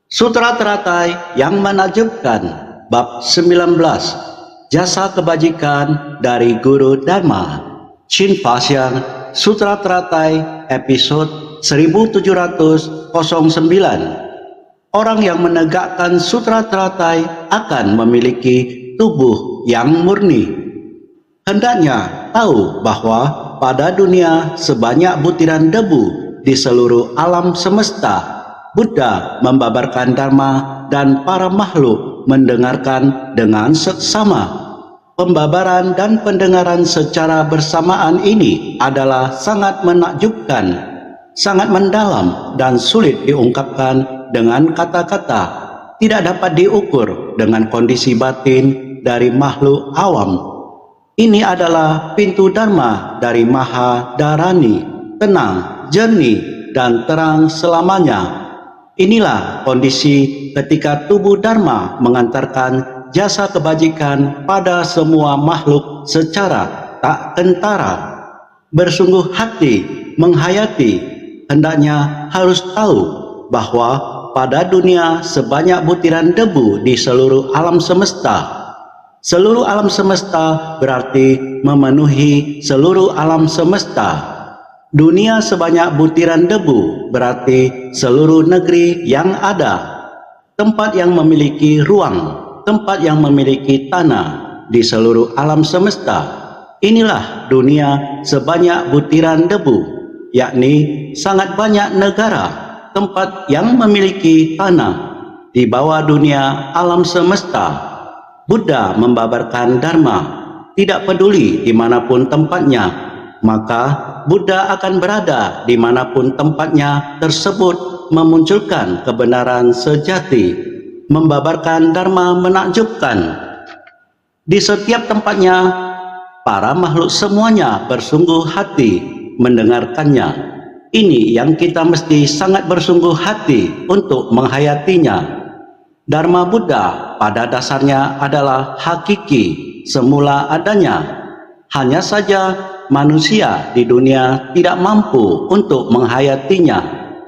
Sutra Teratai yang menakjubkan bab 19, Jasa Kebajikan dari Guru Dharma. Chin Faxiang, Sutra Teratai episode 1709. Orang yang menegakkan Sutra Teratai akan memiliki tubuh yang murni. Hendaknya tahu bahwa pada dunia sebanyak butiran debu di seluruh alam semesta, Buddha membabarkan Dharma dan para makhluk mendengarkan dengan seksama. Pembabaran dan pendengaran secara bersamaan ini adalah sangat menakjubkan, sangat mendalam dan sulit diungkapkan dengan kata-kata. Tidak dapat diukur dengan kondisi batin dari makhluk awam. Ini adalah pintu Dharma dari Maha Dharani, tenang, jernih, dan terang selamanya. Inilah kondisi ketika tubuh Dharma mengantarkan jasa kebajikan pada semua makhluk secara tak kentara. Bersungguh hati menghayati, hendaknya harus tahu bahwa pada dunia sebanyak butiran debu di seluruh alam semesta. Seluruh alam semesta berarti memenuhi seluruh alam semesta. Dunia sebanyak butiran debu berarti seluruh negeri yang ada. Tempat yang memiliki ruang, tempat yang memiliki tanah di seluruh alam semesta. Inilah dunia sebanyak butiran debu, yakni sangat banyak negara, tempat yang memiliki tanah di bawah dunia alam semesta. Buddha membabarkan Dharma, tidak peduli dimanapun tempatnya. Maka Buddha akan berada dimanapun tempatnya tersebut memunculkan kebenaran sejati. Membabarkan Dharma menakjubkan. Di setiap tempatnya, para makhluk semuanya bersungguh hati mendengarkannya. Ini yang kita mesti sangat bersungguh hati untuk menghayatinya. Dharma Buddha pada dasarnya adalah hakiki, semula adanya. Hanya saja manusia di dunia tidak mampu untuk menghayatinya.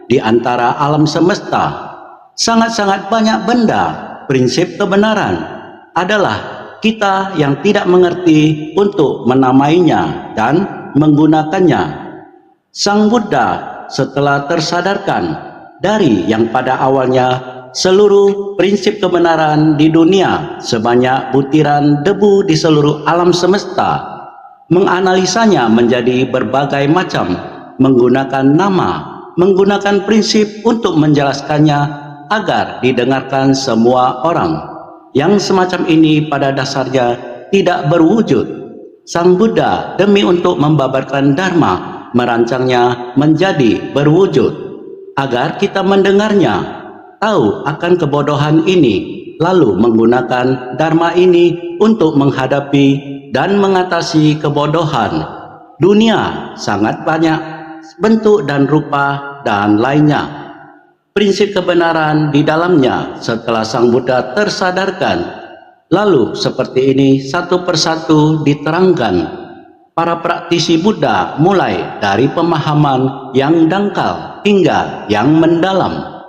Di antara alam semesta, sangat-sangat banyak benda, prinsip kebenaran adalah kita yang tidak mengerti untuk menamainya dan menggunakannya. Sang Buddha setelah tersadarkan dari yang pada awalnya seluruh prinsip kebenaran di dunia sebanyak butiran debu di seluruh alam semesta, menganalisanya menjadi berbagai macam, menggunakan nama, menggunakan prinsip untuk menjelaskannya agar didengarkan semua orang. Yang semacam ini pada dasarnya tidak berwujud. Sang Buddha demi untuk membabarkan Dharma merancangnya menjadi berwujud agar kita mendengarnya, tahu akan kebodohan ini, lalu menggunakan Dharma ini untuk menghadapi dan mengatasi kebodohan. Dunia sangat banyak bentuk dan rupa dan lainnya. Prinsip kebenaran di dalamnya setelah Sang Buddha tersadarkan. Lalu seperti ini satu persatu diterangkan. Para praktisi Buddha mulai dari pemahaman yang dangkal hingga yang mendalam.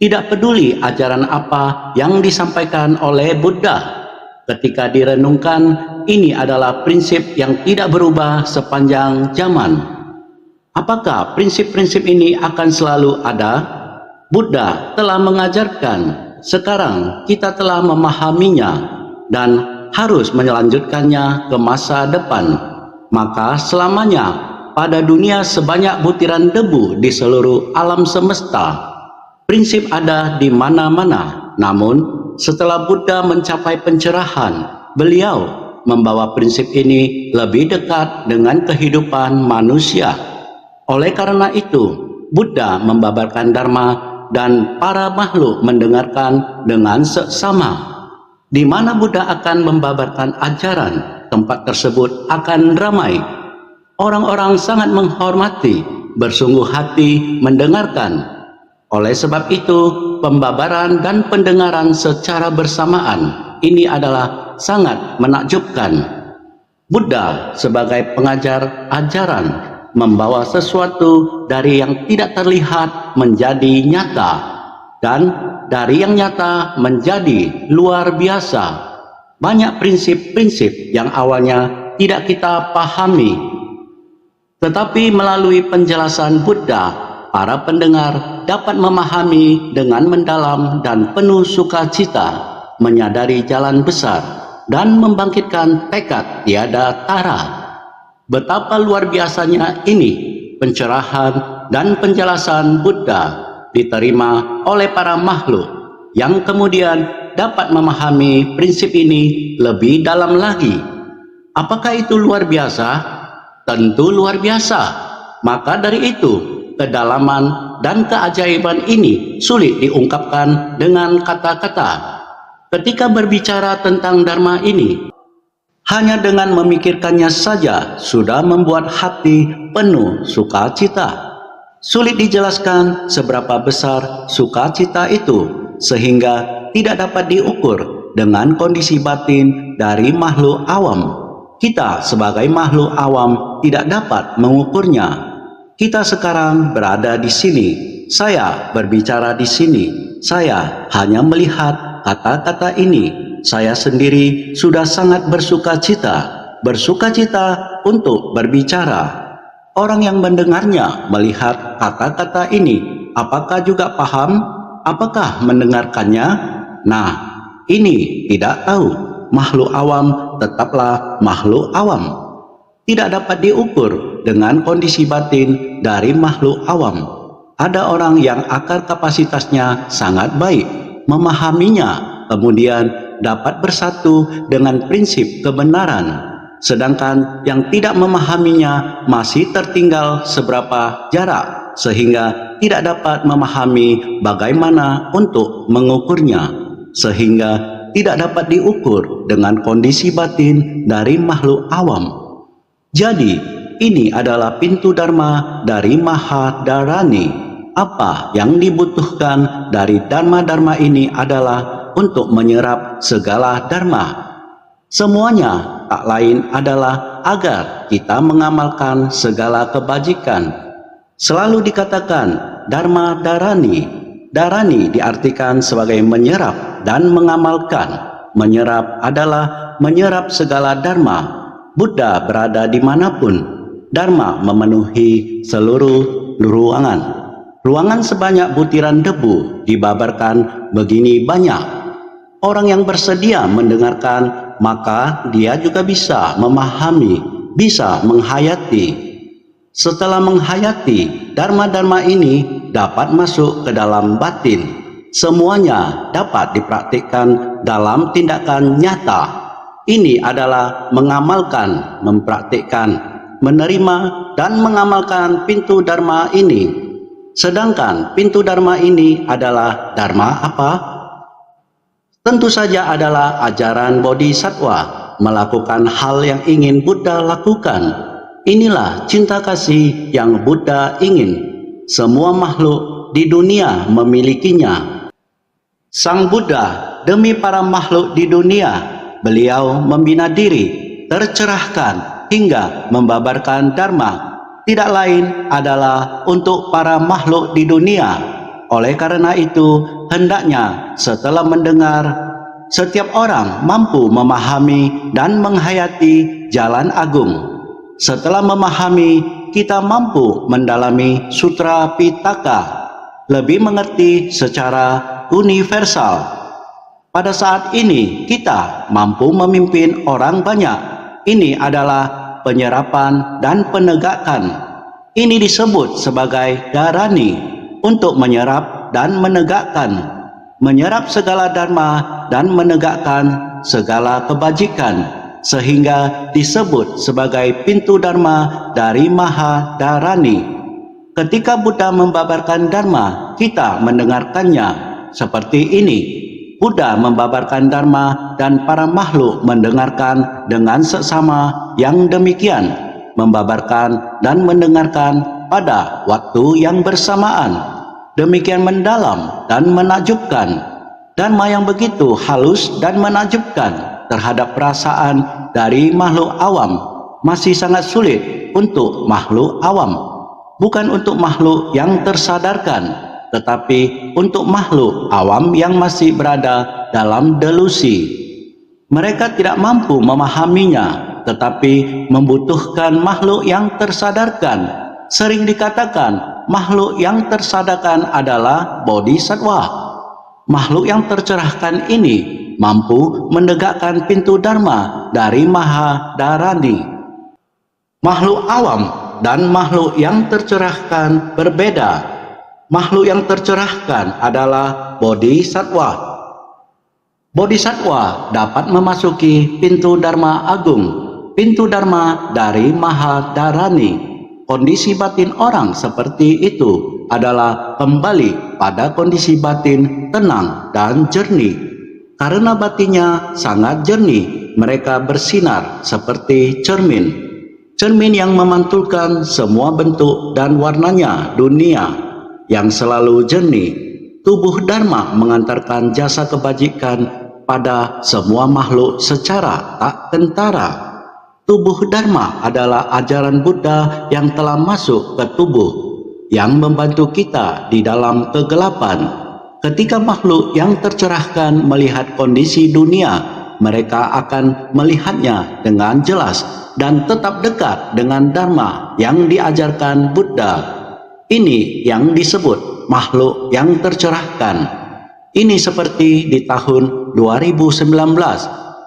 Tidak peduli ajaran apa yang disampaikan oleh Buddha. Ketika direnungkan, ini adalah prinsip yang tidak berubah sepanjang zaman. Apakah prinsip-prinsip ini akan selalu ada? Buddha telah mengajarkan, sekarang kita telah memahaminya dan harus melanjutkannya ke masa depan. Maka selamanya pada dunia sebanyak butiran debu di seluruh alam semesta, prinsip ada di mana-mana. Namun setelah Buddha mencapai pencerahan, beliau membawa prinsip ini lebih dekat dengan kehidupan manusia. Oleh karena itu, Buddha membabarkan Dharma dan para makhluk mendengarkan dengan seksama. Di mana Buddha akan membabarkan ajaran, tempat tersebut akan ramai. Orang-orang sangat menghormati, bersungguh hati mendengarkan. Oleh sebab itu, pembabaran dan pendengaran secara bersamaan ini adalah sangat menakjubkan. Buddha sebagai pengajar ajaran membawa sesuatu dari yang tidak terlihat menjadi nyata. dan dari yang nyata menjadi luar biasa. Banyak prinsip-prinsip yang awalnya tidak kita pahami, tetapi melalui penjelasan Buddha, para pendengar dapat memahami dengan mendalam dan penuh sukacita, menyadari jalan besar, dan membangkitkan tekad tiada tara. Betapa luar biasanya ini pencerahan dan penjelasan Buddha diterima oleh para makhluk yang kemudian dapat memahami prinsip ini lebih dalam lagi. Apakah itu luar biasa? Tentu luar biasa. Maka dari itu, kedalaman dan keajaiban ini sulit diungkapkan dengan kata-kata. Ketika berbicara tentang Dharma ini, hanya dengan memikirkannya saja sudah membuat hati penuh sukacita. Sulit dijelaskan seberapa besar sukacita itu, sehingga tidak dapat diukur dengan kondisi batin dari makhluk awam. Kita sebagai makhluk awam tidak dapat mengukurnya. Kita sekarang berada di sini, saya berbicara di sini, saya hanya melihat kata-kata ini. Saya sendiri sudah sangat bersukacita untuk berbicara. Orang yang mendengarnya melihat kata-kata ini, apakah juga paham? Apakah mendengarkannya? Nah, ini tidak tahu. Makhluk awam tetaplah makhluk awam. Tidak dapat diukur dengan kondisi batin dari makhluk awam. Ada orang yang akar kapasitasnya sangat baik, memahaminya, kemudian dapat bersatu dengan prinsip kebenaran. Sedangkan yang tidak memahaminya masih tertinggal seberapa jarak, sehingga tidak dapat memahami bagaimana untuk mengukurnya, sehingga tidak dapat diukur dengan kondisi batin dari makhluk awam. Jadi, ini adalah pintu Dharma dari Mahadharani. Apa yang dibutuhkan dari Dharma-Dharma ini adalah untuk menyerap segala Dharma. Semuanya tak lain adalah agar kita mengamalkan segala kebajikan. Selalu dikatakan Dharma Dharani. Dharani diartikan sebagai menyerap dan mengamalkan. Menyerap adalah menyerap segala Dharma. Buddha berada dimanapun. Dharma memenuhi seluruh ruangan. Ruangan sebanyak butiran debu dibabarkan begini banyak. Orang yang bersedia mendengarkan, maka dia juga bisa memahami, bisa menghayati. Setelah menghayati, Dharma-Dharma ini dapat masuk ke dalam batin. Semuanya dapat dipraktikkan dalam tindakan nyata. Ini adalah mengamalkan, mempraktikkan, menerima dan mengamalkan pintu Dharma ini. Sedangkan pintu Dharma ini adalah Dharma apa? Tentu saja adalah ajaran Bodhisattva, melakukan hal yang ingin Buddha lakukan. Inilah cinta kasih yang Buddha ingin. Semua makhluk di dunia memilikinya. Sang Buddha demi para makhluk di dunia, beliau membina diri, tercerahkan hingga membabarkan Dharma. Tidak lain adalah untuk para makhluk di dunia. Oleh karena itu, hendaknya setelah mendengar, setiap orang mampu memahami dan menghayati jalan agung. Setelah memahami, kita mampu mendalami Sutra Pitaka, lebih mengerti secara universal. Pada saat ini, kita mampu memimpin orang banyak. Ini adalah penyerapan dan penegakan. Ini disebut sebagai Dharani, untuk menyerap dan menegakkan. Menyerap segala Dharma dan menegakkan segala kebajikan, sehingga disebut sebagai pintu Dharma dari Mahadharani. Ketika Buddha membabarkan Dharma, kita mendengarkannya seperti ini. Buddha membabarkan Dharma dan para makhluk mendengarkan dengan seksama yang demikian, membabarkan dan mendengarkan pada waktu yang bersamaan. Demikian mendalam dan menakjubkan. Dharma yang begitu halus dan menakjubkan terhadap perasaan dari makhluk awam masih sangat sulit untuk makhluk awam, bukan untuk makhluk yang tersadarkan. tetapi untuk makhluk awam yang masih berada dalam delusi. Mereka tidak mampu memahaminya, tetapi membutuhkan makhluk yang tersadarkan. Sering dikatakan makhluk yang tersadarkan adalah bodhisattva. Makhluk yang tercerahkan ini mampu menegakkan pintu dharma dari Mahadharani. Makhluk awam dan makhluk yang tercerahkan berbeda. Makhluk yang tercerahkan adalah bodhisattva. Bodhisattva dapat memasuki pintu dharma agung, pintu dharma dari Mahadharani. Kondisi batin orang seperti itu adalah kembali pada kondisi batin tenang dan jernih. Karena batinnya sangat jernih, mereka bersinar seperti cermin. Cermin yang memantulkan semua bentuk dan warnanya dunia yang selalu jernih. Tubuh Dharma mengantarkan jasa kebajikan pada semua makhluk secara tak kentara. Tubuh Dharma adalah ajaran Buddha yang telah masuk ke tubuh, yang membantu kita di dalam kegelapan. Ketika makhluk yang tercerahkan melihat kondisi dunia, mereka akan melihatnya dengan jelas dan tetap dekat dengan Dharma yang diajarkan Buddha. Ini yang disebut makhluk yang tercerahkan. Ini seperti di tahun 2019,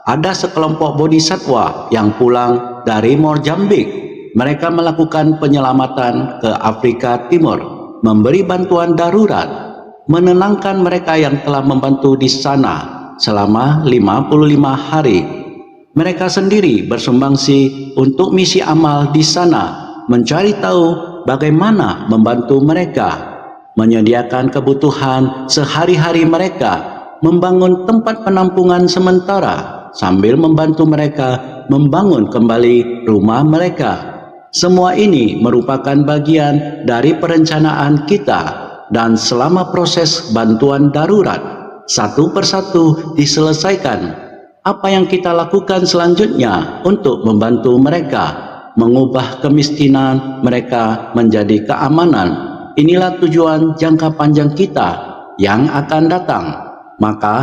ada sekelompok bodhisattva yang pulang dari Mozambik. Mereka melakukan penyelamatan ke Afrika Timur, memberi bantuan darurat, menenangkan mereka yang telah membantu di sana selama 55 hari. Mereka sendiri bersumbangsi untuk misi amal di sana, mencari tahu bagaimana membantu mereka, menyediakan kebutuhan sehari-hari mereka, membangun tempat penampungan sementara, sambil membantu mereka membangun kembali rumah mereka. Semua ini merupakan bagian dari perencanaan kita, dan selama proses bantuan darurat satu persatu diselesaikan, apa yang kita lakukan selanjutnya untuk membantu mereka, mengubah kemiskinan mereka menjadi keamanan. Inilah tujuan jangka panjang kita yang akan datang. Maka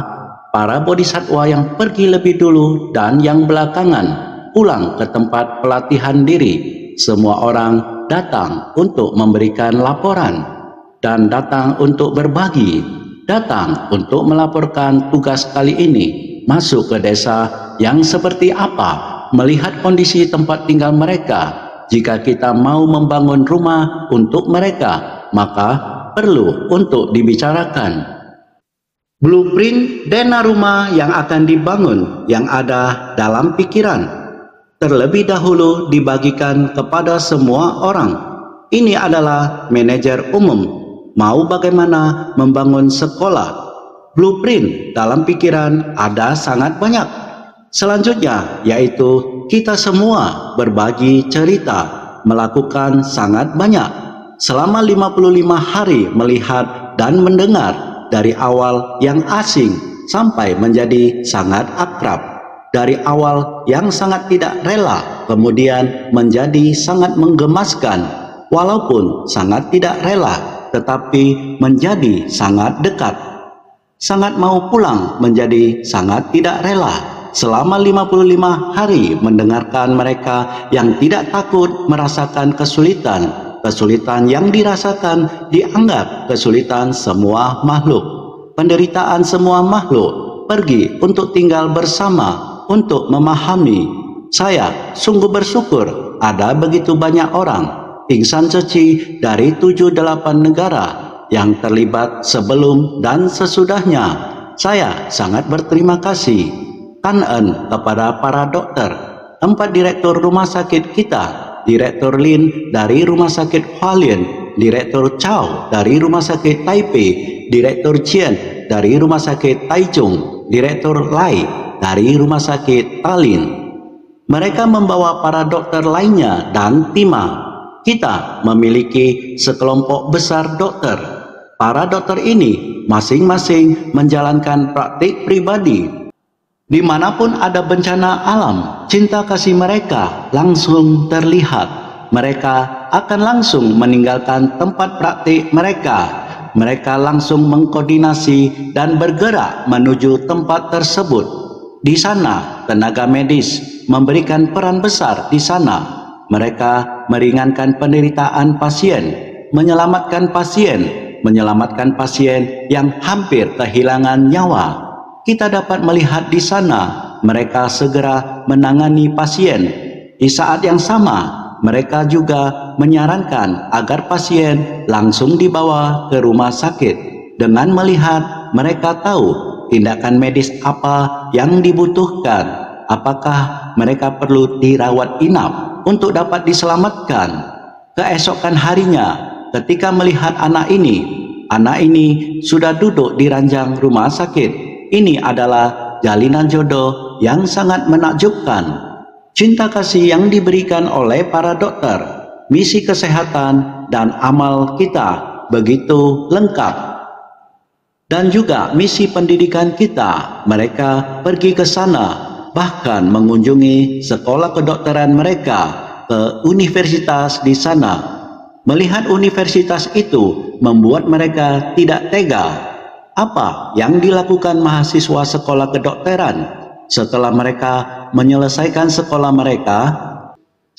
para bodhisattva yang pergi lebih dulu dan yang belakangan pulang ke tempat pelatihan diri. Semua orang datang untuk memberikan laporan dan datang untuk berbagi, datang untuk melaporkan tugas kali ini, masuk ke desa yang seperti apa, melihat kondisi tempat tinggal mereka. Jika kita mau membangun rumah untuk mereka, maka perlu untuk dibicarakan blueprint dana rumah yang akan dibangun yang ada dalam pikiran. Terlebih dahulu dibagikan kepada semua orang. Ini adalah manajer umum. Mau bagaimana membangun sekolah? Blueprint dalam pikiran ada sangat banyak. Selanjutnya yaitu kita semua berbagi cerita, melakukan sangat banyak. Selama 55 hari melihat dan mendengar, dari awal yang asing sampai menjadi sangat akrab, dari awal yang sangat tidak rela kemudian menjadi sangat menggemaskan, walaupun sangat tidak rela tetapi menjadi sangat dekat, sangat mau pulang menjadi sangat tidak rela. Selama 55 hari mendengarkan mereka yang tidak takut merasakan kesulitan. Kesulitan yang dirasakan dianggap kesulitan semua makhluk. Penderitaan semua makhluk pergi untuk tinggal bersama, untuk memahami. Saya sungguh bersyukur ada begitu banyak orang pingsan ceci dari 7-8 negara yang terlibat sebelum dan sesudahnya. Saya sangat berterima kasih, kanen kepada para dokter, 4 direktur rumah sakit kita, Direktur Lin dari Rumah Sakit Hualien, Direktur Chow dari Rumah Sakit Taipei, Direktur Chen dari Rumah Sakit Taichung, Direktur Lai dari Rumah Sakit Tallinn. Mereka membawa para dokter lainnya dan timah. Kita memiliki sekelompok besar dokter. Para dokter ini masing-masing menjalankan praktik pribadi. Dimanapun ada bencana alam, cinta kasih mereka langsung terlihat. Mereka akan langsung meninggalkan tempat praktik mereka mereka langsung mengkoordinasi dan bergerak menuju tempat tersebut. Di sana, tenaga medis memberikan peran besar di sana. Mereka meringankan penderitaan pasien, menyelamatkan pasien yang hampir kehilangan nyawa. Kita dapat melihat di sana mereka segera menangani pasien. Di saat yang sama, mereka juga menyarankan agar pasien langsung dibawa ke rumah sakit. Dengan melihat, mereka tahu tindakan medis apa yang dibutuhkan. Apakah mereka perlu dirawat inap untuk dapat diselamatkan? Keesokan harinya, ketika melihat anak ini sudah duduk di ranjang rumah sakit. Ini adalah jalinan jodoh yang sangat menakjubkan. Cinta kasih yang diberikan oleh para dokter, misi kesehatan dan amal kita begitu lengkap. Dan juga misi pendidikan kita, mereka pergi ke sana, bahkan mengunjungi sekolah kedokteran mereka, ke universitas di sana. Melihat universitas itu membuat mereka tidak tega. Apa yang dilakukan mahasiswa sekolah kedokteran setelah mereka menyelesaikan sekolah mereka?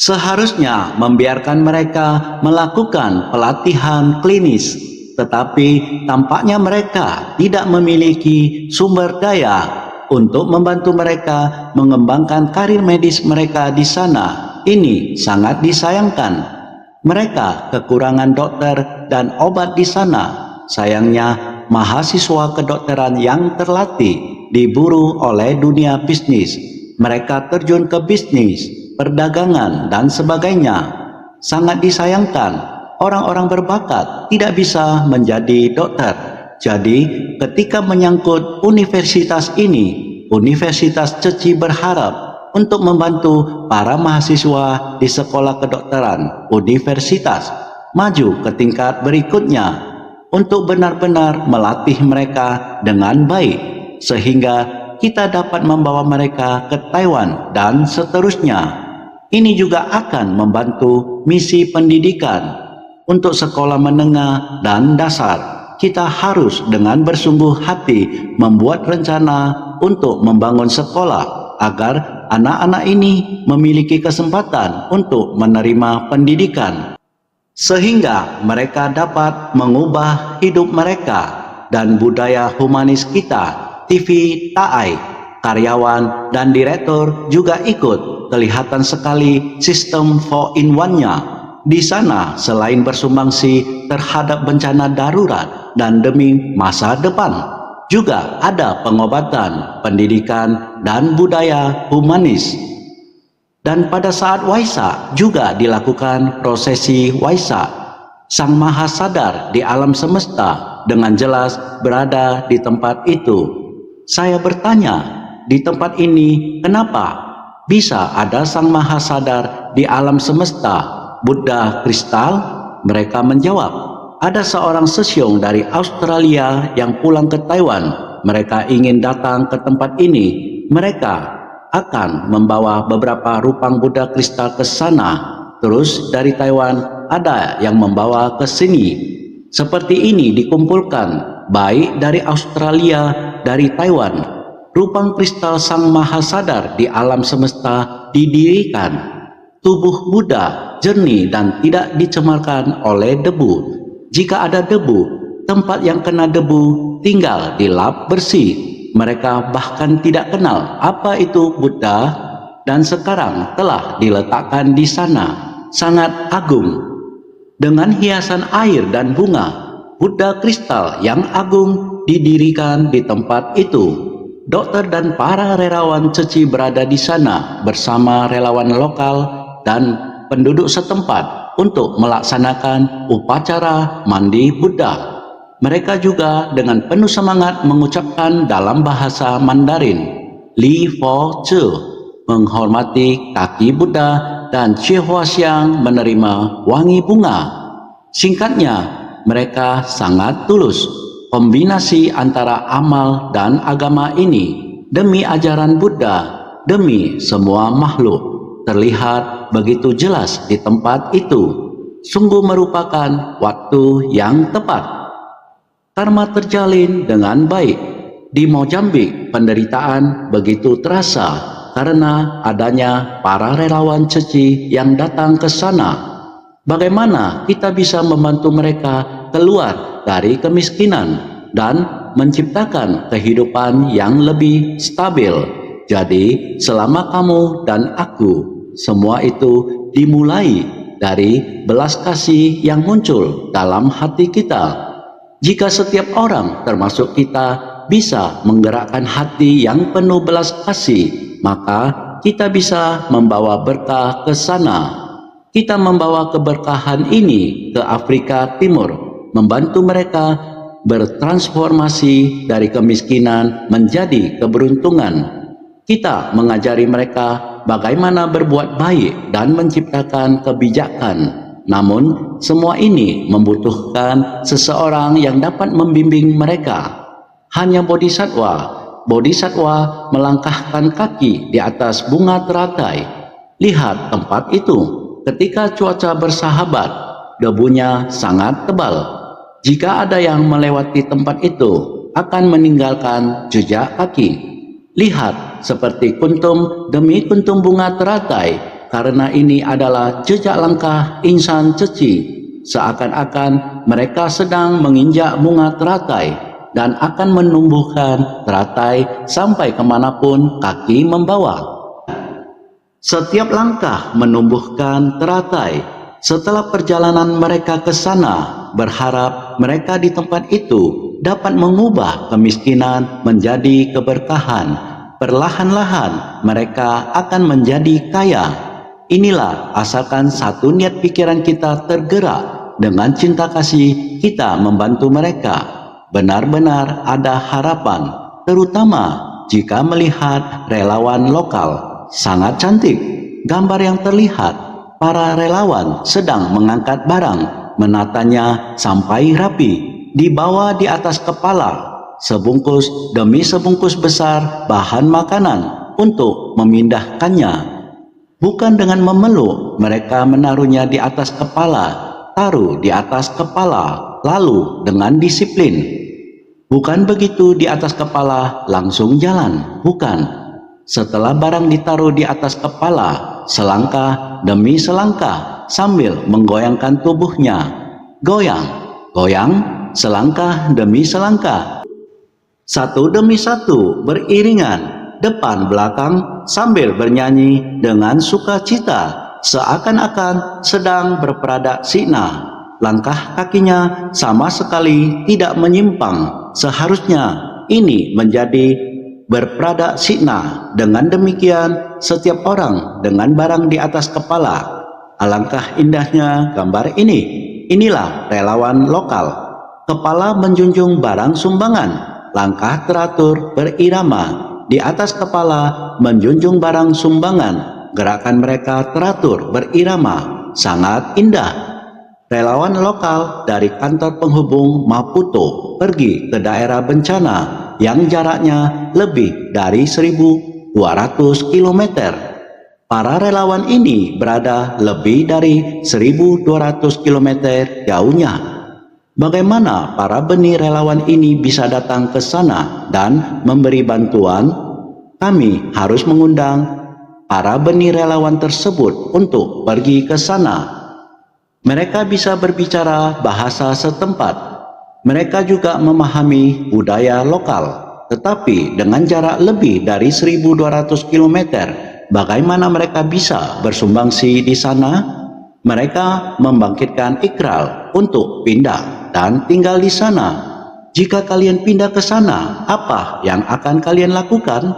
Seharusnya membiarkan mereka melakukan pelatihan klinis, tetapi tampaknya mereka tidak memiliki sumber daya untuk membantu mereka mengembangkan karir medis mereka di sana. Ini sangat disayangkan. Mereka kekurangan dokter dan obat di sana. Sayangnya, mahasiswa kedokteran yang terlatih diburu oleh dunia bisnis. Mereka terjun ke bisnis, perdagangan, dan sebagainya. Sangat disayangkan, orang-orang berbakat tidak bisa menjadi dokter. Jadi, ketika menyangkut universitas ini, Universitas Ceci berharap untuk membantu para mahasiswa di sekolah kedokteran universitas maju ke tingkat berikutnya untuk benar-benar melatih mereka dengan baik, sehingga kita dapat membawa mereka ke Taiwan dan seterusnya. Ini juga akan membantu misi pendidikan. Untuk sekolah menengah dan dasar, kita harus dengan bersungguh hati membuat rencana untuk membangun sekolah agar anak-anak ini memiliki kesempatan untuk menerima pendidikan, sehingga mereka dapat mengubah hidup mereka. Dan budaya humanis kita, TV TAI, karyawan dan direktur juga ikut. Kelihatan sekali sistem 4-in-1-nya. Di sana selain bersumbangsi terhadap bencana darurat dan demi masa depan, juga ada pengobatan, pendidikan, dan budaya humanis. Dan pada saat Waisak juga dilakukan prosesi Waisak. Sang Maha Sadar di alam semesta dengan jelas berada di tempat itu. Saya bertanya, di tempat ini kenapa bisa ada Sang Maha Sadar di alam semesta? Buddha kristal? Mereka menjawab, ada seorang sesiong dari Australia yang pulang ke Taiwan. Mereka ingin datang ke tempat ini. Mereka akan membawa beberapa rupang Buddha kristal ke sana. Terus dari Taiwan ada yang membawa ke sini. Seperti ini dikumpulkan, baik dari Australia, dari Taiwan. Rupang kristal Sang Maha Sadar di alam semesta didirikan. Tubuh Buddha jernih dan tidak dicemarkan oleh debu. Jika ada debu, tempat yang kena debu tinggal dilap bersih. Mereka bahkan tidak kenal apa itu Buddha, dan sekarang telah diletakkan di sana. Sangat agung. Dengan hiasan air dan bunga, Buddha kristal yang agung didirikan di tempat itu. Dokter dan para relawan Ceci berada di sana bersama relawan lokal dan penduduk setempat untuk melaksanakan upacara mandi Buddha. Mereka juga dengan penuh semangat mengucapkan dalam bahasa Mandarin, Li Fo Zhe, menghormati kaki Buddha, dan Xie Hua Xiang menerima wangi bunga. Singkatnya, mereka sangat tulus. Kombinasi antara amal dan agama ini demi ajaran Buddha, demi semua makhluk, terlihat begitu jelas di tempat itu. Sungguh merupakan waktu yang tepat. Karma terjalin dengan baik. Di Mozambik, penderitaan begitu terasa karena adanya para relawan ceci yang datang ke sana. Bagaimana kita bisa membantu mereka keluar dari kemiskinan dan menciptakan kehidupan yang lebih stabil? Jadi, selama kamu dan aku, semua itu dimulai dari belas kasih yang muncul dalam hati kita. Jika setiap orang, termasuk kita, bisa menggerakkan hati yang penuh belas kasih, maka kita bisa membawa berkah ke sana. Kita membawa keberkahan ini ke Afrika Timur, membantu mereka bertransformasi dari kemiskinan menjadi keberuntungan. Kita mengajari mereka bagaimana berbuat baik dan menciptakan kebijakan. Namun, semua ini membutuhkan seseorang yang dapat membimbing mereka. Hanya Bodhisattva melangkahkan kaki di atas bunga teratai. Lihat tempat itu. Ketika cuaca bersahabat, debunya sangat tebal. Jika ada yang melewati tempat itu, akan meninggalkan jejak kaki. Lihat seperti kuntum demi kuntum bunga teratai. Karena ini adalah jejak langkah insan ceci, seakan-akan mereka sedang menginjak bunga teratai dan akan menumbuhkan teratai sampai kemanapun kaki membawa. Setiap langkah menumbuhkan teratai. Setelah perjalanan mereka ke sana, berharap mereka di tempat itu dapat mengubah kemiskinan menjadi keberkahan. Perlahan-lahan mereka akan menjadi kaya. Inilah asalkan satu niat pikiran kita tergerak dengan cinta kasih, kita membantu mereka. Benar-benar ada harapan, terutama jika melihat relawan lokal. Sangat cantik gambar yang terlihat. Para relawan sedang mengangkat barang, menatanya sampai rapi, dibawa di atas kepala, sebungkus demi sebungkus besar bahan makanan untuk memindahkannya. Bukan dengan memeluk, mereka menaruhnya di atas kepala, taruh di atas kepala, lalu dengan disiplin. Bukan begitu di atas kepala langsung jalan, bukan. Setelah barang ditaruh di atas kepala, selangkah demi selangkah sambil menggoyangkan tubuhnya. Goyang, goyang, selangkah demi selangkah. Satu demi satu beriringan. Depan belakang sambil bernyanyi dengan sukacita, seakan-akan sedang berperadak sina. Langkah kakinya sama sekali tidak menyimpang. Seharusnya ini menjadi berperadak sina. Dengan demikian, setiap orang dengan barang di atas kepala. Alangkah indahnya gambar ini. Inilah relawan lokal. Kepala menjunjung barang sumbangan. Langkah teratur berirama. Di atas kepala menjunjung barang sumbangan. Gerakan mereka teratur berirama, sangat indah. Relawan lokal dari kantor penghubung Maputo pergi ke daerah bencana yang jaraknya lebih dari 1.200 km. Para relawan ini berada lebih dari 1.200 km jauhnya. Bagaimana para benih relawan ini bisa datang ke sana dan memberi bantuan? Kami harus mengundang para benih relawan tersebut untuk pergi ke sana. Mereka bisa berbicara bahasa setempat. Mereka juga memahami budaya lokal. Tetapi dengan jarak lebih dari 1.200 km, bagaimana mereka bisa bersumbangsi di sana? Mereka membangkitkan ikrar untuk pindah dan tinggal di sana. Jika kalian pindah ke sana, apa yang akan kalian lakukan?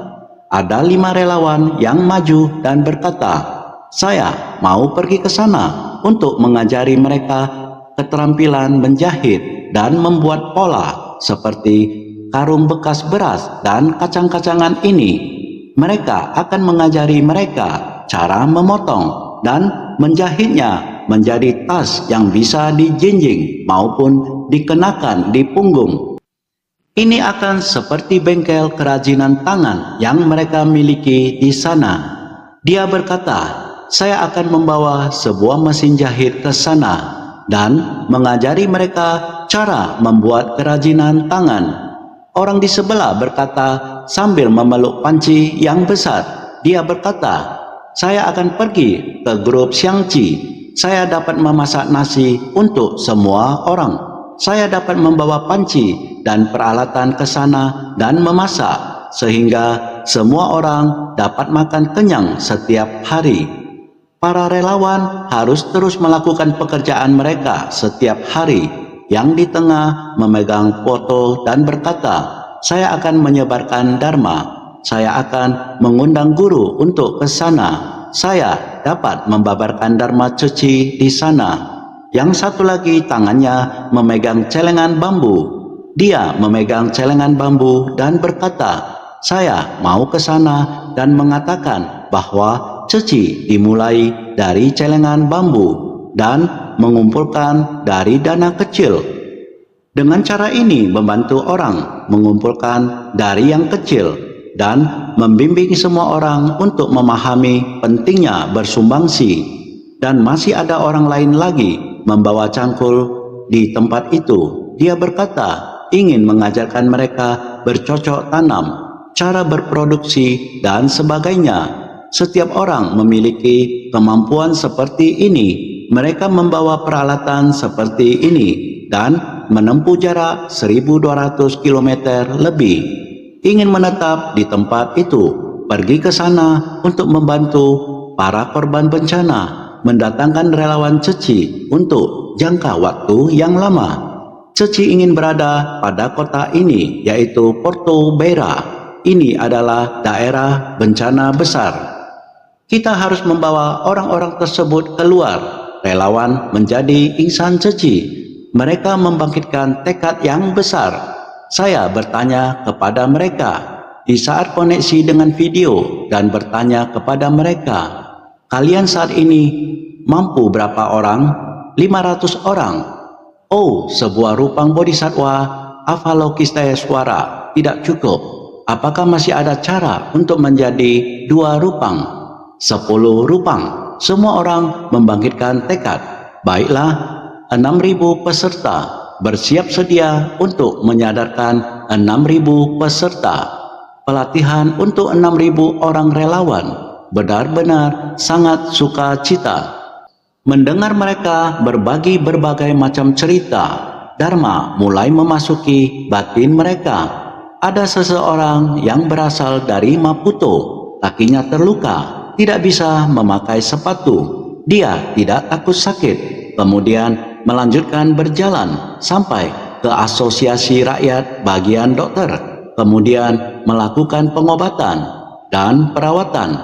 Ada 5 relawan yang maju dan berkata, saya mau pergi ke sana untuk mengajari mereka keterampilan menjahit dan membuat pola seperti karung bekas beras dan kacang-kacangan ini. Mereka akan mengajari mereka cara memotong dan menjahitnya menjadi tas yang bisa dijinjing maupun dikenakan di punggung. Ini akan seperti bengkel kerajinan tangan yang mereka miliki di sana. Dia berkata, saya akan membawa sebuah mesin jahit ke sana. dan mengajari mereka cara membuat kerajinan tangan. Orang di sebelah berkata sambil memeluk panci yang besar. Dia berkata, "Saya akan pergi ke grup Xiangqi. Saya dapat memasak nasi untuk semua orang. Saya dapat membawa panci dan peralatan ke sana dan memasak, sehingga semua orang dapat makan kenyang setiap hari." Para relawan harus terus melakukan pekerjaan mereka setiap hari. Yang di tengah memegang foto dan berkata, "Saya akan menyebarkan Dharma. Saya akan mengundang guru untuk ke sana. Saya dapat membabarkan Dharma Ceci di sana." Yang satu lagi tangannya memegang celengan bambu. Dia memegang celengan bambu dan berkata, "Saya mau ke sana dan mengatakan bahwa Ceci dimulai dari celengan bambu dan mengumpulkan dari dana kecil." Dengan cara ini membantu orang mengumpulkan dari yang kecil dan membimbing semua orang untuk memahami pentingnya bersumbangsi. Dan masih ada orang lain lagi membawa cangkul di tempat itu. Dia berkata ingin mengajarkan mereka bercocok tanam, cara berproduksi dan sebagainya. Setiap orang memiliki kemampuan seperti ini. Mereka membawa peralatan seperti ini dan menempuh jarak 1.200 km lebih. Ingin menetap di tempat itu, pergi ke sana untuk membantu para korban bencana, mendatangkan relawan Ceci untuk jangka waktu yang lama. Ceci ingin berada pada kota ini, yaitu Porto Beira. Ini adalah daerah bencana besar. Kita harus membawa orang-orang tersebut keluar. Relawan menjadi insan Ceci. Mereka membangkitkan tekad yang besar. Saya bertanya kepada mereka di saat koneksi dengan video dan bertanya kepada mereka, "Kalian saat ini mampu berapa orang?" 500 orang. "Oh, sebuah rupang bodhisatwa Avalokiteswara tidak cukup. Apakah masih ada cara untuk menjadi 2 rupang? 10 rupang." Semua orang membangkitkan tekad. Baiklah, 6.000 peserta bersiap sedia untuk menyadarkan 6.000 peserta. Pelatihan untuk 6.000 orang relawan benar-benar sangat sukacita. Mendengar mereka berbagi berbagai macam cerita, Dharma mulai memasuki batin mereka. Ada seseorang yang berasal dari Maputo, kakinya terluka, tidak bisa memakai sepatu. Dia tidak takut sakit. Kemudian melanjutkan berjalan sampai ke Asosiasi Rakyat Bagian Dokter. Kemudian melakukan pengobatan dan perawatan.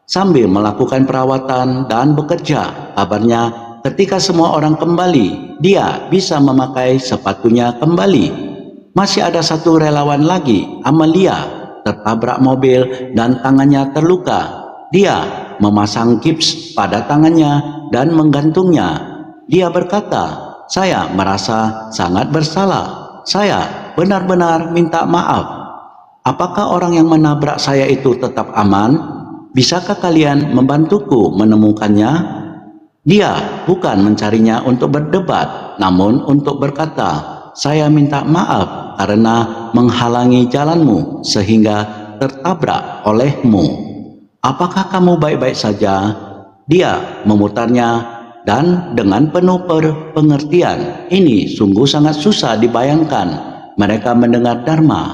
Sambil melakukan perawatan dan bekerja, kabarnya ketika semua orang kembali, dia bisa memakai sepatunya kembali. Masih ada satu relawan lagi, Amalia, tertabrak mobil dan tangannya terluka. Dia memasang gips pada tangannya dan menggantungnya. Dia berkata, "Saya merasa sangat bersalah. Saya benar-benar minta maaf. Apakah orang yang menabrak saya itu tetap aman? Bisakah kalian membantuku menemukannya?" Dia bukan mencarinya untuk berdebat, namun untuk berkata, "Saya minta maaf karena menghalangi jalanmu sehingga tertabrak olehmu. Apakah kamu baik-baik saja?" Dia memutarnya dan dengan penuh pengertian. Ini sungguh sangat susah dibayangkan. Mereka mendengar Dharma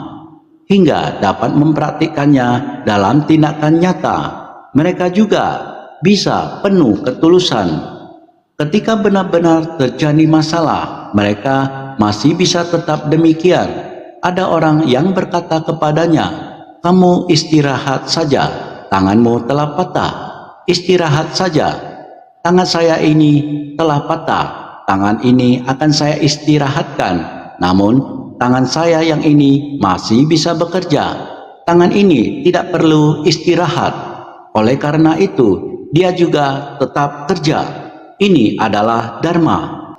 hingga dapat mempraktikkannya dalam tindakan nyata. Mereka juga bisa penuh ketulusan. Ketika benar-benar terjadi masalah, mereka masih bisa tetap demikian. Ada orang yang berkata kepadanya, "Kamu istirahat saja, tanganmu telah patah. Istirahat saja. Tangan saya ini telah patah. Tangan ini akan saya istirahatkan. Namun tangan saya yang ini masih bisa bekerja. Tangan ini tidak perlu istirahat. Oleh karena itu, dia juga tetap kerja. Ini adalah Dharma."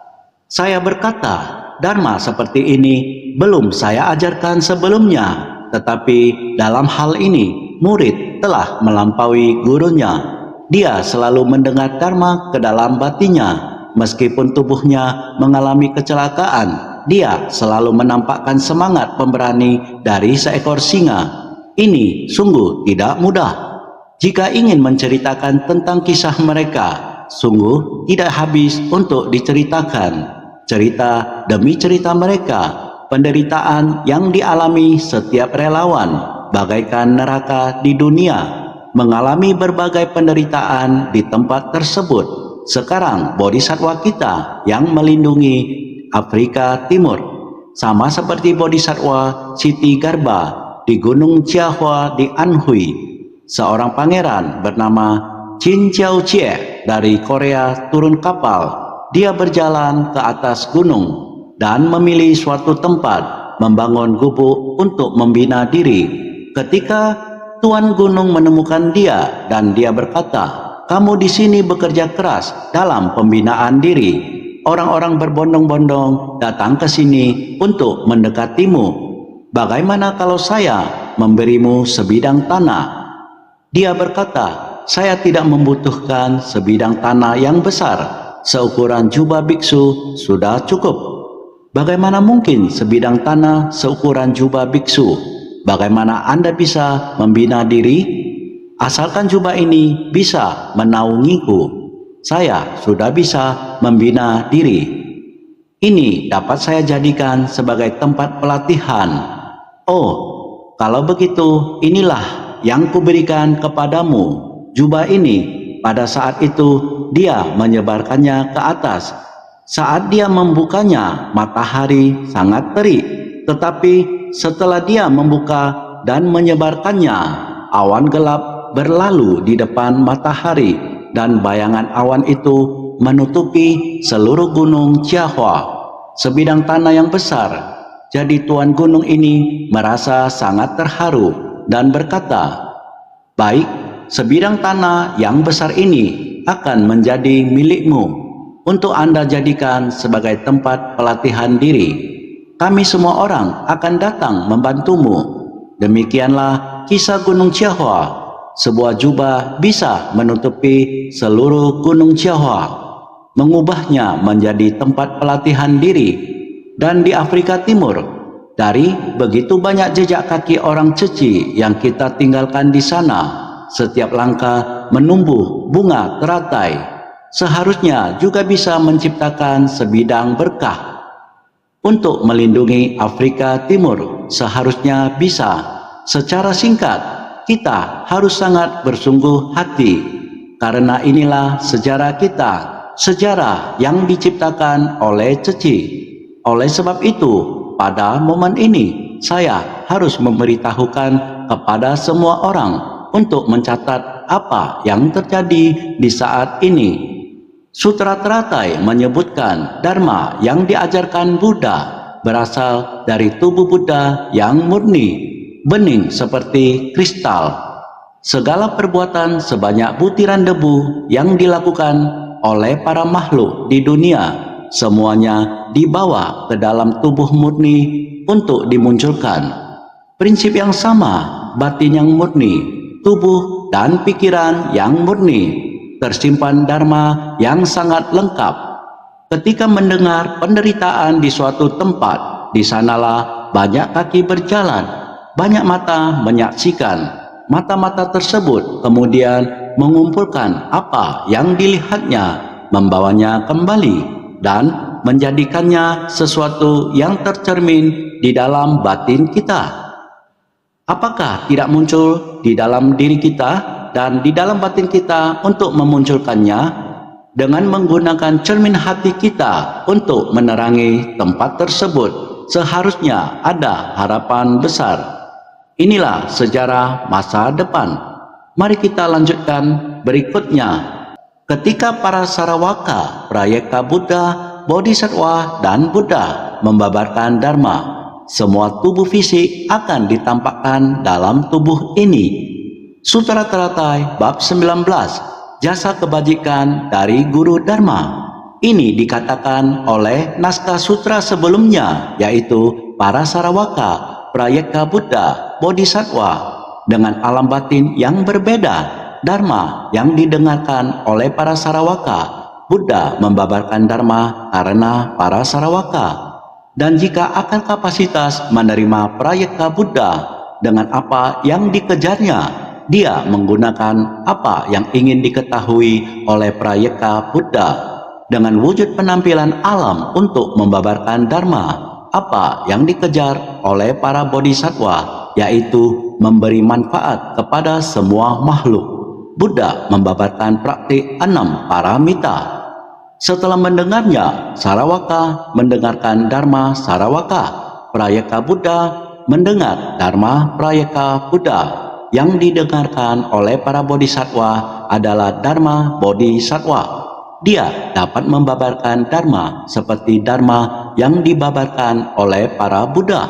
Saya berkata, Dharma seperti ini belum saya ajarkan sebelumnya. Tetapi dalam hal ini, murid telah melampaui gurunya. Dia selalu mendengar Dharma ke dalam batinnya. meskipun tubuhnya mengalami kecelakaan, dia selalu menampakkan semangat pemberani dari seekor singa. Ini sungguh tidak mudah. Jika ingin menceritakan tentang kisah mereka, sungguh tidak habis untuk diceritakan. Cerita demi cerita mereka, penderitaan yang dialami setiap relawan, bagaikan neraka di dunia, mengalami berbagai penderitaan di tempat tersebut. Sekarang bodhisatwa kita yang melindungi Afrika Timur, sama seperti bodhisatwa Siti Garba di Gunung Chiahua di Anhui. Seorang pangeran bernama Qin Jiao Jie dari Korea turun kapal. Dia berjalan ke atas gunung dan memilih suatu tempat membangun gubuk untuk membina diri. Ketika Tuan Gunung menemukan dia dan dia berkata, "Kamu di sini bekerja keras dalam pembinaan diri. Orang-orang berbondong-bondong datang ke sini untuk mendekatimu. Bagaimana kalau saya memberimu sebidang tanah?" Dia berkata, "Saya tidak membutuhkan sebidang tanah yang besar. Seukuran jubah biksu sudah cukup." "Bagaimana mungkin sebidang tanah seukuran jubah biksu? Bagaimana Anda bisa membina diri? Asalkan jubah ini bisa menaungiku, saya sudah bisa membina diri. Ini dapat saya jadikan sebagai tempat pelatihan. Oh, kalau begitu inilah yang kuberikan kepadamu, jubah ini." Pada saat itu dia menyebarkannya ke atas. Saat dia membukanya, matahari sangat terik. Tetapi setelah dia membuka dan menyebarkannya, awan gelap berlalu di depan matahari dan bayangan awan itu menutupi seluruh gunung Chiahua, sebidang tanah yang besar. Jadi Tuan Gunung ini merasa sangat terharu dan berkata, "Baik, sebidang tanah yang besar ini akan menjadi milikmu untuk Anda jadikan sebagai tempat pelatihan diri. Kami semua orang akan datang membantumu." Demikianlah kisah Gunung Chiahua. Sebuah jubah bisa menutupi seluruh Gunung Chiahua, mengubahnya menjadi tempat pelatihan diri. Dan di Afrika Timur, dari begitu banyak jejak kaki orang Ceci yang kita tinggalkan di sana, setiap langkah menumbuh bunga teratai. Seharusnya juga bisa menciptakan sebidang berkah. Untuk melindungi Afrika Timur seharusnya bisa. Secara singkat, kita harus sangat bersungguh hati, karena inilah sejarah kita, sejarah yang diciptakan oleh Ceci. Oleh sebab itu, pada momen ini saya harus memberitahukan kepada semua orang untuk mencatat apa yang terjadi di saat ini. Sutra Teratai menyebutkan Dharma yang diajarkan Buddha berasal dari tubuh Buddha yang murni, bening seperti kristal. Segala perbuatan sebanyak butiran debu yang dilakukan oleh para makhluk di dunia, semuanya dibawa ke dalam tubuh murni untuk dimunculkan. Prinsip yang sama, batin yang murni, tubuh dan pikiran yang murni, tersimpan dharma yang sangat lengkap. Ketika mendengar penderitaan di suatu tempat, di sanalah banyak kaki berjalan, banyak mata menyaksikan. Mata-mata tersebut kemudian mengumpulkan apa yang dilihatnya, membawanya kembali dan menjadikannya sesuatu yang tercermin di dalam batin kita. Apakah tidak muncul di dalam diri kita dan di dalam batin kita untuk memunculkannya? Dengan menggunakan cermin hati kita untuk menerangi tempat tersebut, seharusnya ada harapan besar. Inilah sejarah masa depan. Mari kita lanjutkan berikutnya. Ketika para Sarawaka, Prayeka Buddha, Bodhisattva dan Buddha membabarkan Dharma, semua tubuh fisik akan ditampakkan dalam tubuh ini. Sutra Teratai bab 19, Jasa Kebajikan dari Guru Dharma. Ini dikatakan oleh naskah sutra sebelumnya, yaitu para Sarawaka, Prayeka Buddha, Bodhisattva, dengan alam batin yang berbeda. Dharma yang didengarkan oleh para Sarawaka Buddha membabarkan Dharma karena para Sarawaka. Dan jika akan kapasitas menerima prayeka Buddha dengan apa yang dikejarnya, dia menggunakan apa yang ingin diketahui oleh prayeka Buddha dengan wujud penampilan alam untuk membabarkan Dharma. Apa yang dikejar oleh para bodhisattva yaitu memberi manfaat kepada semua makhluk. Buddha membabarkan praktik 6 paramita. Setelah mendengarnya, Sarawaka mendengarkan Dharma Sarawaka. Prayeka Buddha mendengar Dharma Prayeka Buddha. Yang didengarkan oleh para bodhisattva adalah Dharma Bodhisattva. Dia dapat membabarkan Dharma seperti Dharma yang dibabarkan oleh para Buddha.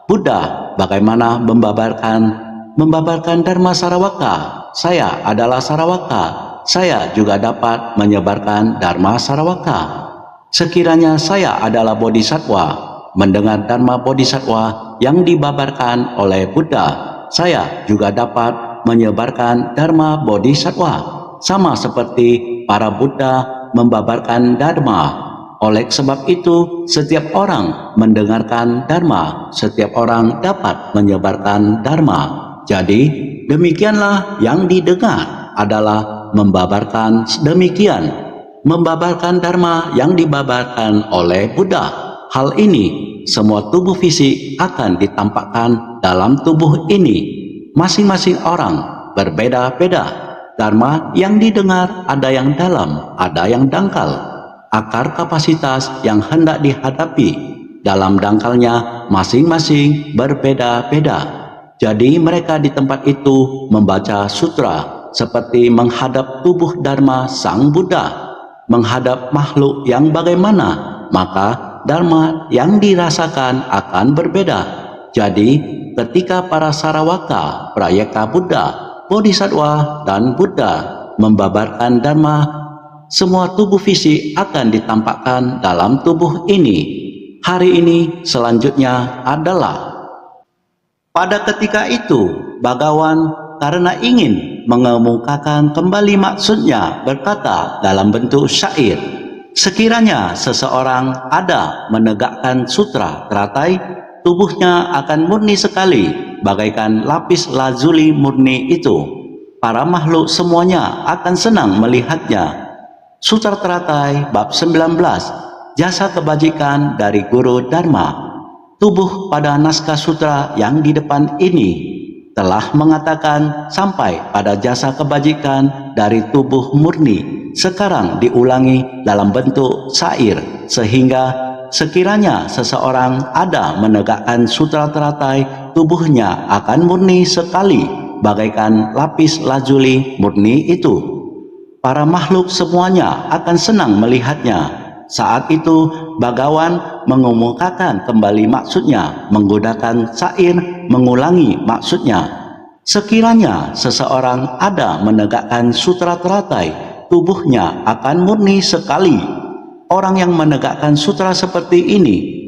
Buddha bagaimana membabarkan Dharma Sarawaka. Saya adalah Sarawaka. Saya juga dapat menyebarkan Dharma Sarawaka. Sekiranya saya adalah bodhisattva, mendengar Dharma bodhisattva yang dibabarkan oleh Buddha, saya juga dapat menyebarkan Dharma bodhisattva. Sama seperti para Buddha membabarkan Dharma. Oleh sebab itu, setiap orang mendengarkan Dharma, setiap orang dapat menyebarkan Dharma. Jadi, demikianlah yang didengar adalah membabarkan demikian. Membabarkan Dharma yang dibabarkan oleh Buddha. Hal ini, semua tubuh fisik akan ditampakkan dalam tubuh ini. Masing-masing orang berbeda-beda. Dharma yang didengar ada yang dalam, ada yang dangkal. Akar kapasitas yang hendak dihadapi dalam dangkalnya masing-masing berbeda-beda. Jadi mereka di tempat itu membaca sutra seperti menghadap tubuh Dharma Sang Buddha. Menghadap makhluk yang bagaimana, maka Dharma yang dirasakan akan berbeda. Jadi ketika para Sarawaka, prayeka Buddha, Bodhisattva dan Buddha membabarkan Dharma, semua tubuh fisik akan ditampakkan dalam tubuh ini. Hari ini selanjutnya adalah pada ketika itu, Bhagawan karena ingin mengemukakan kembali maksudnya berkata dalam bentuk syair, sekiranya seseorang ada menegakkan sutra teratai, tubuhnya akan murni sekali, bagaikan lapis lazuli murni itu. Para makhluk semuanya akan senang melihatnya. Sutra Teratai bab 19, Jasa Kebajikan dari Guru Dharma. Tubuh pada naskah sutra yang di depan ini telah mengatakan sampai pada jasa kebajikan dari tubuh murni. Sekarang diulangi dalam bentuk syair sehingga sekiranya seseorang ada menegakkan sutra teratai, tubuhnya akan murni sekali, bagaikan lapis lazuli murni itu. Para makhluk semuanya akan senang melihatnya. Saat itu, Bhagawan mengemukakan kembali maksudnya, menggunakan syair mengulangi maksudnya. Sekiranya seseorang ada menegakkan sutra teratai, tubuhnya akan murni sekali. Orang yang menegakkan sutra seperti ini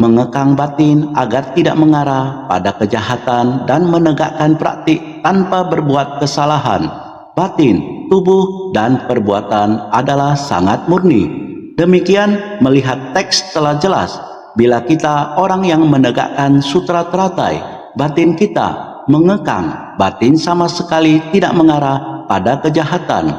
mengekang batin agar tidak mengarah pada kejahatan dan menegakkan praktik tanpa berbuat kesalahan. Batin, tubuh, dan perbuatan adalah sangat murni. Demikian melihat teks telah jelas. Bila kita orang yang menegakkan sutra teratai, batin kita mengekang, batin sama sekali tidak mengarah pada kejahatan.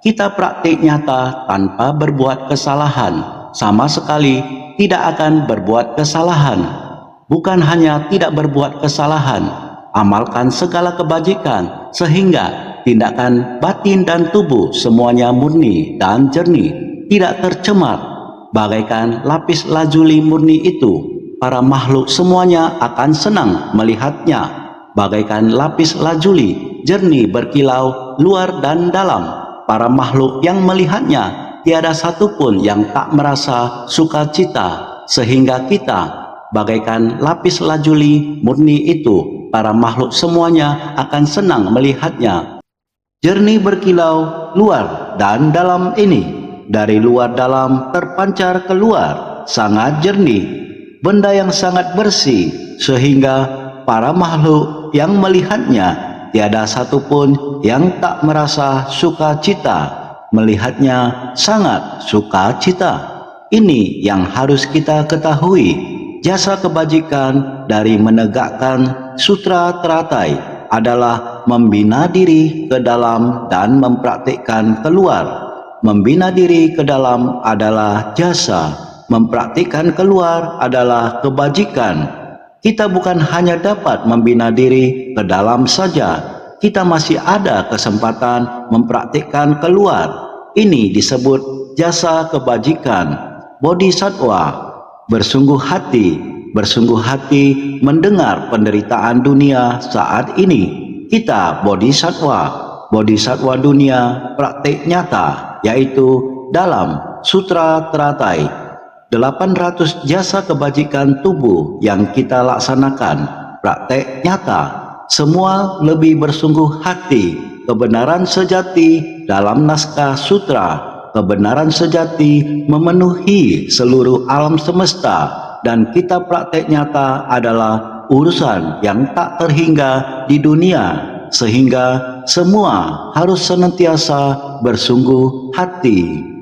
Kita praktik nyata tanpa berbuat kesalahan, sama sekali tidak akan berbuat kesalahan. Bukan hanya tidak berbuat kesalahan, amalkan segala kebajikan sehingga tindakan batin dan tubuh semuanya murni dan jernih, tidak tercemar. Bagaikan lapis lazuli murni itu, para makhluk semuanya akan senang melihatnya. Bagaikan lapis lazuli, jernih berkilau luar dan dalam. Para makhluk yang melihatnya, tiada satupun yang tak merasa sukacita, sehingga kita, bagaikan lapis lazuli murni itu, para makhluk semuanya akan senang melihatnya. Jernih berkilau luar dan dalam ini. Dari luar dalam terpancar keluar, sangat jernih, benda yang sangat bersih, sehingga para makhluk yang melihatnya tiada satupun yang tak merasa sukacita. melihatnya sangat sukacita. Ini yang harus kita ketahui. Jasa kebajikan dari menegakkan sutra teratai adalah membina diri ke dalam dan mempraktikkan keluar. Membina diri ke dalam adalah jasa, mempraktikkan keluar adalah kebajikan. Kita bukan hanya dapat membina diri ke dalam saja, kita masih ada kesempatan mempraktikkan keluar. Ini disebut jasa kebajikan. Bodhisattva bersungguh hati mendengar penderitaan dunia saat ini. Kita bodhisattva dunia praktik nyata, yaitu dalam Sutra Teratai. 800 jasa kebajikan tubuh yang kita laksanakan, praktek nyata, semua lebih bersungguh hati, kebenaran sejati dalam naskah sutra. Kebenaran sejati memenuhi seluruh alam semesta, dan kita praktek nyata adalah urusan yang tak terhingga di dunia, sehingga semua harus senantiasa bersungguh hati.